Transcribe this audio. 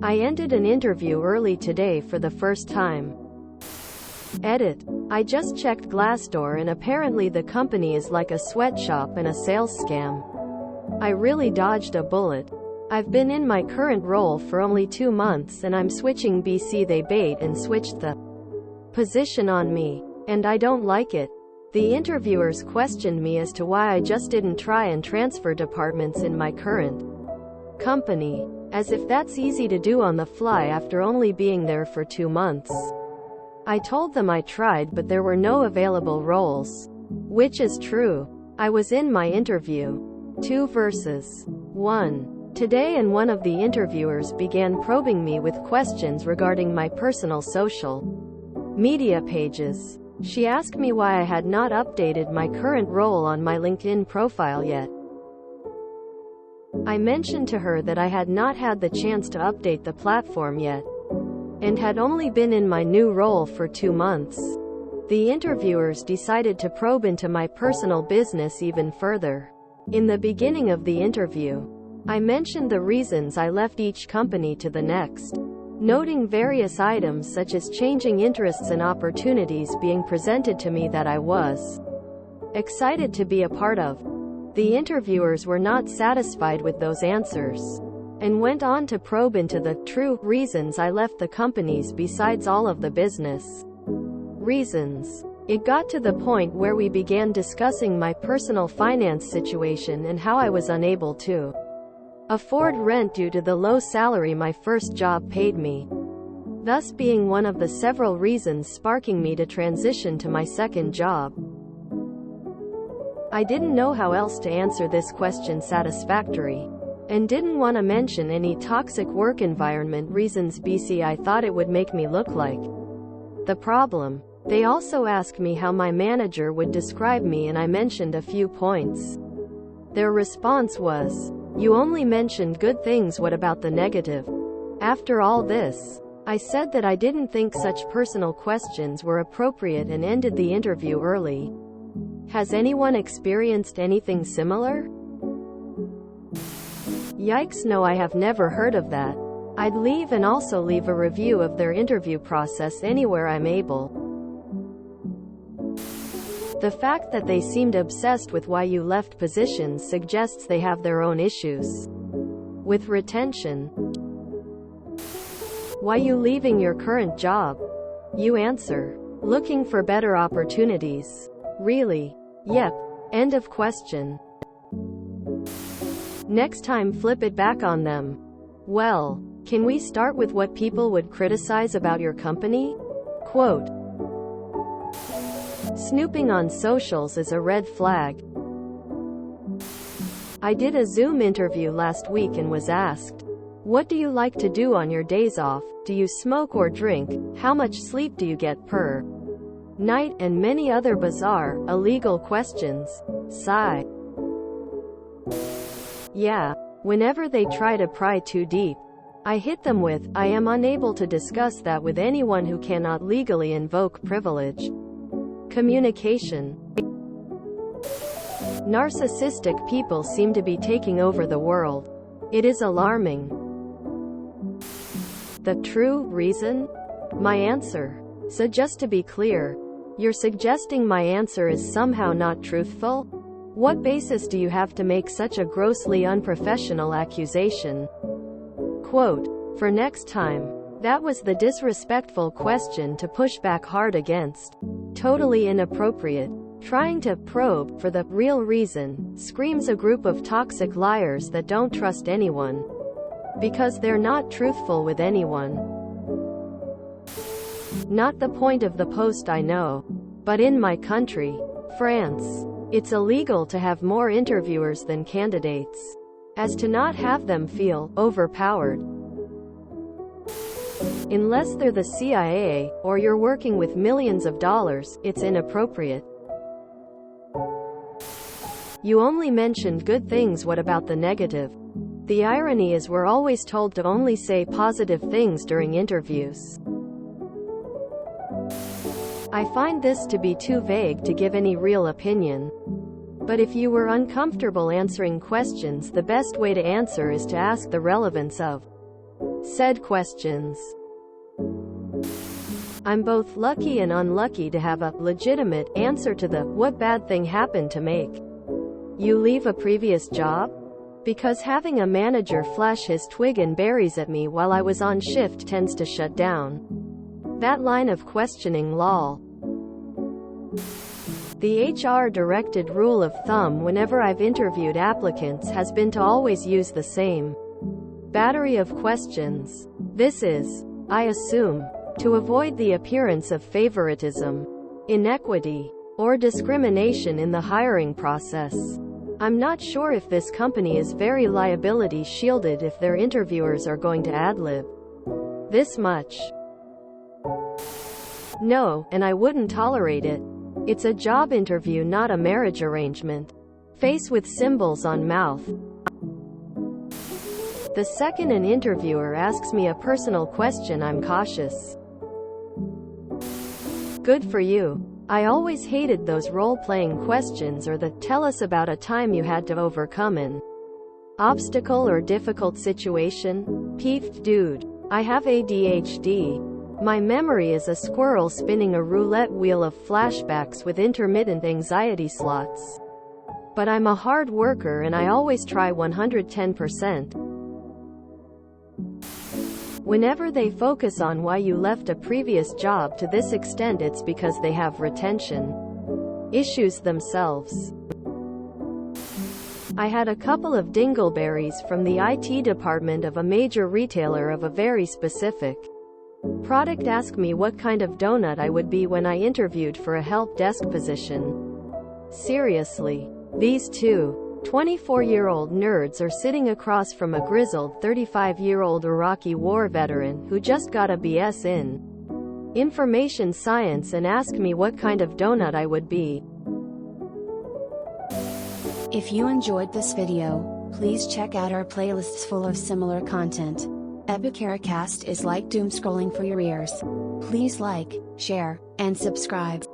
I ended an interview early today for the first time. Edit. I just checked Glassdoor and apparently the company is like a sweatshop and a sales scam. I really dodged a bullet. I've been in my current role for only 2 months and I'm switching BC. They bait and switched the position on me. And I don't like it. The interviewers questioned me as to why I just didn't try and transfer departments in my current company. As if that's easy to do on the fly after only being there for 2 months. I told them I tried but there were no available roles. Which is true. I was in my interview. 2 verses. 1. Today and one of the interviewers began probing me with questions regarding my personal social media pages. She asked me why I had not updated my current role on my LinkedIn profile yet. I mentioned to her that I had not had the chance to update the platform yet, and had only been in my new role for 2 months. The interviewers decided to probe into my personal business even further. In the beginning of the interview, I mentioned the reasons I left each company to the next, noting various items such as changing interests and opportunities being presented to me that I was excited to be a part of. The interviewers were not satisfied with those answers, and went on to probe into the true reasons I left the companies besides all of the business reasons. It got to the point where we began discussing my personal finance situation and how I was unable to afford rent due to the low salary my first job paid me, thus being one of the several reasons sparking me to transition to my second job. I didn't know how else to answer this question satisfactory, and didn't want to mention any toxic work environment reasons BC I thought it would make me look like the problem. They also asked me how my manager would describe me and I mentioned a few points. Their response was, "You only mentioned good things, what about the negative?" After all this, I said that I didn't think such personal questions were appropriate and ended the interview early. Has anyone experienced anything similar? Yikes, no, I have never heard of that. I'd leave and also leave a review of their interview process anywhere I'm able. The fact that they seemed obsessed with why you left positions suggests they have their own issues with retention. Why you leaving your current job? You answer, looking for better opportunities. Really? Yep. End of question. Next time flip it back on them. Well, can we start with what people would criticize about your company? Quote, "Snooping on socials is a red flag. I did a Zoom interview last week and was asked, what do you like to do on your days off? Do you smoke or drink? How much sleep do you get per night?" and many other bizarre, illegal questions. Sigh. Yeah, whenever they try to pry too deep, I hit them with, I am unable to discuss that with anyone who cannot legally invoke privilege. Communication. Narcissistic people seem to be taking over the world. It is alarming. The true reason? My answer. So just to be clear, you're suggesting my answer is somehow not truthful? What basis do you have to make such a grossly unprofessional accusation? Quote, "For next time, that was the disrespectful question to push back hard against. Totally inappropriate. Trying to probe for the real reason screams a group of toxic liars that don't trust anyone because they're not truthful with anyone." Not the point of the post, I know. But in my country, France, it's illegal to have more interviewers than candidates, as to not have them feel overpowered. Unless they're the CIA, or you're working with millions of dollars, it's inappropriate. You only mentioned good things, what about the negative? The irony is we're always told to only say positive things during interviews. I find this to be too vague to give any real opinion. But if you were uncomfortable answering questions, the best way to answer is to ask the relevance of said questions. I'm both lucky and unlucky to have a legitimate answer to the what bad thing happened to make you leave a previous job? Because having a manager flash his twig and berries at me while I was on shift tends to shut down that line of questioning. Lol. The HR-directed rule of thumb whenever I've interviewed applicants has been to always use the same battery of questions. This is, I assume, to avoid the appearance of favoritism, inequity, or discrimination in the hiring process. I'm not sure if this company is very liability shielded if their interviewers are going to ad-lib this much. No, and I wouldn't tolerate it. It's a job interview, not a marriage arrangement. Face with symbols on mouth. The second an interviewer asks me a personal question, I'm cautious. Good for you. I always hated those role-playing questions or the tell us about a time you had to overcome an obstacle or difficult situation. Peeved dude. I have ADHD. My memory is a squirrel spinning a roulette wheel of flashbacks with intermittent anxiety slots. But I'm a hard worker and I always try 110%. Whenever they focus on why you left a previous job to this extent, it's because they have retention issues themselves. I had a couple of dingleberries from the IT department of a major retailer of a very specific product ask me what kind of donut I would be when I interviewed for a help desk position. Seriously. These two 24-year-old nerds are sitting across from a grizzled 35-year-old Iraqi war veteran who just got a BS in information science and ask me what kind of donut I would be. If you enjoyed this video, please check out our playlists full of similar content. Epicaricast is like doom scrolling for your ears. Please like, share, and subscribe.